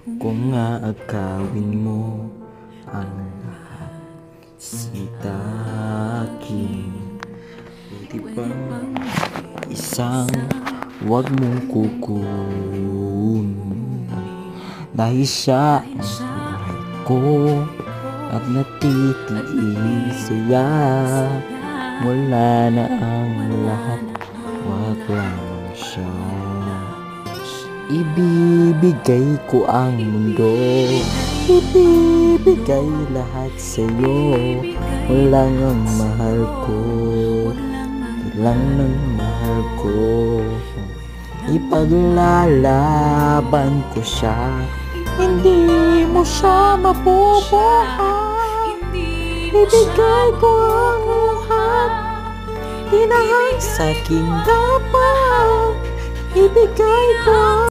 Kung aagawin mo ang lahat sa akin, di ba isang wag mong kukunin, dahil siya ang buhay ko at natitiis saya. Wala na ang lahat, wag lang siya. Ibibigay ko ang mundo, ibibigay lahat sa'yo. Walang ang mahal ko, ilang ng mahal ko. Ipaglalaban ko siya, hindi mo siya mabubuhay. Ibigay ko ang lahat, inahang sa'king dapat. Ibigay ko